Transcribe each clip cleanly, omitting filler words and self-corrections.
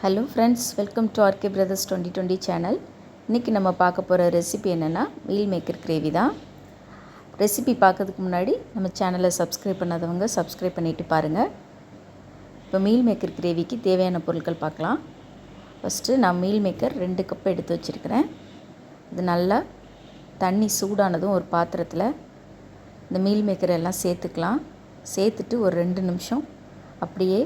Hello friends, welcome to RK brothers 2020 channel. இன்றைக்கி நம்ம பார்க்க போகிற ரெசிபி என்னென்னா மீல் மேக்கர் கிரேவி தான். ரெசிபி பார்க்கறதுக்கு முன்னாடி நம்ம சேனலை சப்ஸ்கிரைப் பண்ணாதவங்க சப்ஸ்கிரைப் பண்ணிவிட்டு பாருங்கள். இப்போ மீல் மேக்கர் கிரேவிக்கு தேவையான பொருட்கள் பார்க்கலாம். ஃபஸ்ட்டு நான் மீல் மேக்கர் 2 கப் எடுத்து வச்சுருக்கிறேன். இது நல்லா தண்ணி சூடானதும் ஒரு பாத்திரத்தில் இந்த மீல் மேக்கர் எல்லாம் சேர்த்துக்கலாம். சேர்த்துட்டு ஒரு 2 நிமிஷம் அப்படியே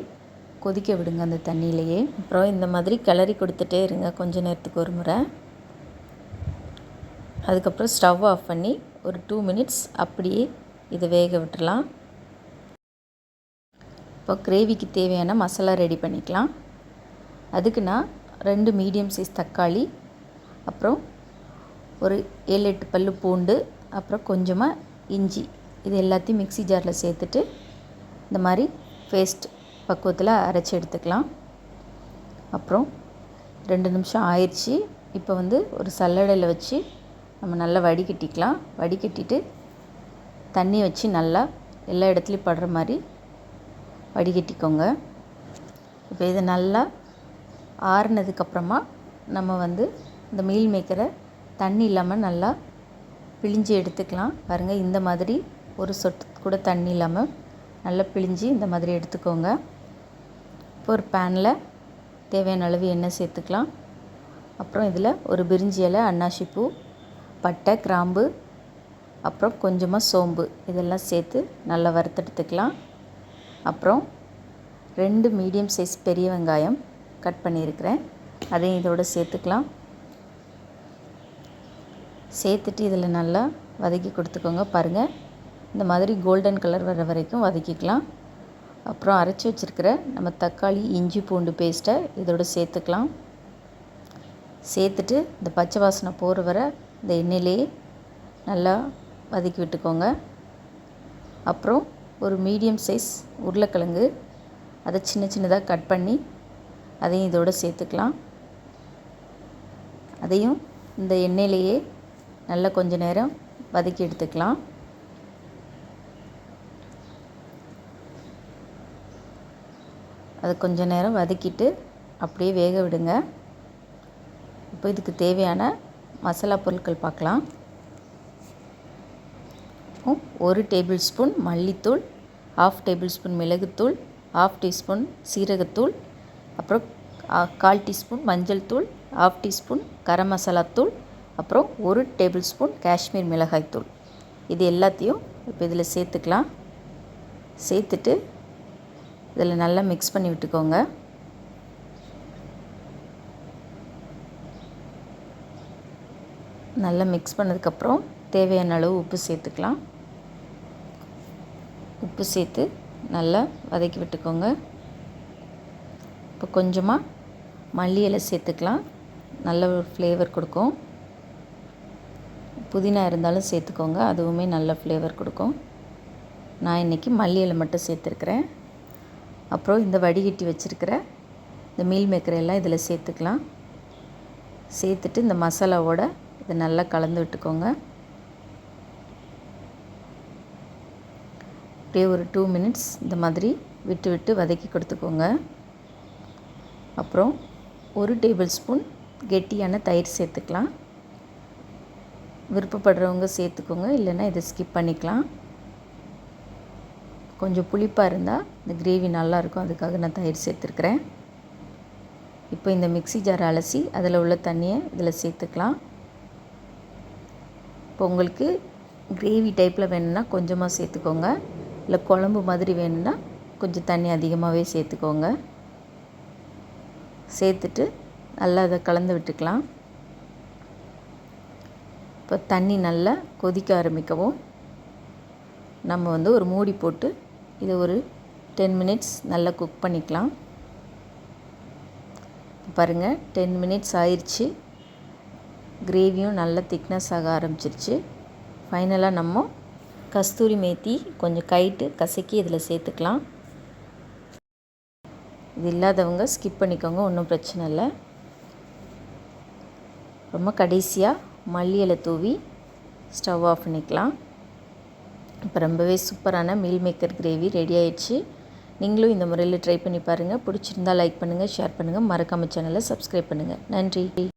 கொதிக்க விடுங்க அந்த தண்ணியிலையே. அப்புறம் இந்த மாதிரி கிளறி கொடுத்துட்டே இருங்க கொஞ்ச நேரத்துக்கு ஒரு முறை. அதுக்கப்புறம் ஸ்டவ் ஆஃப் பண்ணி ஒரு 2 மினிட்ஸ் அப்படியே இதை வேக விட்டுடலாம். இப்போ கிரேவிக்கு தேவையான மசாலா ரெடி பண்ணிக்கலாம். அதுக்கு நான் 2 மீடியம் சைஸ் தக்காளி, அப்புறம் ஒரு 7-8 பல்லு பூண்டு, அப்புறம் கொஞ்சமாக இஞ்சி, இது எல்லாத்தையும் மிக்ஸி ஜாரில் சேர்த்துட்டு இந்த மாதிரி பேஸ்ட் பக்குவத்தில் அரைச்சி எடுத்துக்கலாம். அப்புறம் 2 நிமிஷம் ஆயிடுச்சு. இப்போ ஒரு சல்லடையில் வச்சு நம்ம நல்லா வடிகட்டிக்கலாம். வடிகட்டிட்டு தண்ணி வச்சு நல்லா எல்லா இடத்துலையும் படுற மாதிரி வடிகட்டிக்கோங்க. இப்போ இது நல்லா ஆறுனதுக்கப்புறமா நம்ம இந்த மீல் மேக்கரை தண்ணி இல்லாமல் நல்லா பிழிஞ்சு எடுத்துக்கலாம். பாருங்கள், இந்த மாதிரி ஒரு சொட்டு கூட தண்ணி இல்லாமல் நல்லா பிழிஞ்சு இந்த மாதிரி எடுத்துக்கோங்க. இப்போ ஒரு பேனில் தேவையான அளவு எண்ணெய் சேர்த்துக்கலாம். அப்புறம் இதில் ஒரு பிரிஞ்சி இலை, அன்னாசி பூ, பட்டை, கிராம்பு, அப்புறம் கொஞ்சமாக சோம்பு இதெல்லாம் சேர்த்து நல்லா வறுத்தெடுத்துக்கலாம். அப்புறம் 2 மீடியம் சைஸ் பெரிய வெங்காயம் கட் பண்ணியிருக்கிறேன், அதையும் இதோடு சேர்த்துக்கலாம். சேர்த்துட்டு இதில் நல்லா வதக்கி கொடுத்துக்கோங்க. பாருங்கள், இந்த மாதிரி கோல்டன் கலர் வர வரைக்கும் வதக்கிக்கலாம். அப்புறம் அரைச்சி வச்சுருக்கிற நம்ம தக்காளி, இஞ்சி, பூண்டு பேஸ்ட்டை இதோடு சேர்த்துக்கலாம். சேர்த்துட்டு இந்த பச்சை வாசனை போகிற வர இந்த எண்ணெயிலேயே நல்லா வதக்கி விட்டுக்கோங்க. அப்புறம் ஒரு மீடியம் சைஸ் உருளைக்கிழங்கு, அதை சின்ன சின்னதாக கட் பண்ணி அதையும் இதோடு சேர்த்துக்கலாம். அதையும் இந்த எண்ணெயிலேயே நல்லா கொஞ்ச நேரம் வதக்கி எடுத்துக்கலாம். அதை கொஞ்ச நேரம் வதக்கிட்டு அப்படியே வேக விடுங்க. இப்போ இதுக்கு தேவையான மசாலா பொருட்கள் பார்க்கலாம். 1 டேபிள் ஸ்பூன் மல்லித்தூள், 1/2 டேபிள் ஸ்பூன் மிளகுத்தூள், 1/2 டீஸ்பூன் சீரகத்தூள், அப்புறம் 1/4 டீஸ்பூன் மஞ்சள் தூள், 1/2 டீஸ்பூன் கரம் மசாலா தூள், அப்புறம் 1 டேபிள் ஸ்பூன் காஷ்மீர் மிளகாய் தூள். இது எல்லாத்தையும் இப்போ இதில் சேர்த்துக்கலாம். சேர்த்துட்டு இதில் நல்லா மிக்ஸ் பண்ணி விட்டுக்கோங்க. நல்லா மிக்ஸ் பண்ணதுக்கப்புறம் தேவையான அளவு உப்பு சேர்த்துக்கலாம். உப்பு சேர்த்து நல்லா வதக்கி விட்டுக்கோங்க. இப்போ கொஞ்சமாக மல்லி இலை சேர்த்துக்கலாம், நல்ல ஒரு ஃப்ளேவர் கொடுக்கும். புதினா இருந்தாலும் சேர்த்துக்கோங்க, அதுவுமே நல்ல ஃப்ளேவர் கொடுக்கும். நான் இன்றைக்கி மல்லி இலை மட்டும் சேர்த்துருக்குறேன். அப்புறம் இந்த வடிகட்டி வச்சுருக்கிற இந்த மீல் மேக்கரை எல்லாம் இதில் சேர்த்துக்கலாம். சேர்த்துட்டு இந்த மசாலாவோட இதை நல்லா கலந்து விட்டுக்கோங்க. அப்படியே ஒரு 2 மினிட்ஸ் இந்த மாதிரி விட்டு விட்டு வதக்கி கொடுத்துக்கோங்க. அப்புறம் 1 டேபிள் ஸ்பூன் கெட்டியான தயிர் சேர்த்துக்கலாம். விருப்பப்படுறவங்க சேர்த்துக்கோங்க, இல்லைன்னா இதை ஸ்கிப் பண்ணிக்கலாம். கொஞ்சம் புளிப்பாக இருந்தால் இந்த கிரேவி நல்லாயிருக்கும், அதுக்காக நான் தயிர் சேர்த்துருக்குறேன். இப்போ இந்த மிக்ஸி ஜார் அலசி அதில் உள்ள தண்ணியை இதில் சேர்த்துக்கலாம். இப்போ உங்களுக்கு கிரேவி டைப்பில் வேணும்னா கொஞ்சமாக சேர்த்துக்கோங்க, இல்லை குழம்பு மாதிரி வேணும்னா கொஞ்சம் தண்ணி அதிகமாகவே சேர்த்துக்கோங்க. சேர்த்துட்டு நல்லா அதை கலந்து விட்டுக்கலாம். இப்போ தண்ணி நல்லா கொதிக்க ஆரம்பிக்கவும் நம்ம ஒரு மூடி போட்டு இதை ஒரு 10 மினிட்ஸ் நல்லா குக் பண்ணிக்கலாம். பாருங்கள், 10 மினிட்ஸ் ஆயிடுச்சு. கிரேவியும் நல்லா திக்னஸ் ஆக ஆரம்பிச்சிருச்சு. ஃபைனலாக நம்ம கஸ்தூரி மேத்தி கொஞ்சம் கைட்டு கசக்கி இதில் சேர்த்துக்கலாம். இது இல்லாதவங்க ஸ்கிப் பண்ணிக்கோங்க, ஒன்றும் பிரச்சனை இல்லை. ரொம்ப கடைசியாக மல்லி இலை தூவி ஸ்டவ் ஆஃப் பண்ணிக்கலாம். இப்போ ரொம்பவே சூப்பரான மீல் மேக்கர் கிரேவி ரெடி ஆயிடுச்சு. நீங்களும் இந்த முறையில் ட்ரை பண்ணி பாருங்கள். பிடிச்சிருந்தால் லைக் பண்ணுங்கள், ஷேர் பண்ணுங்கள், மறக்காமல் சேனலை சப்ஸ்கிரைப் பண்ணுங்கள். நன்றி.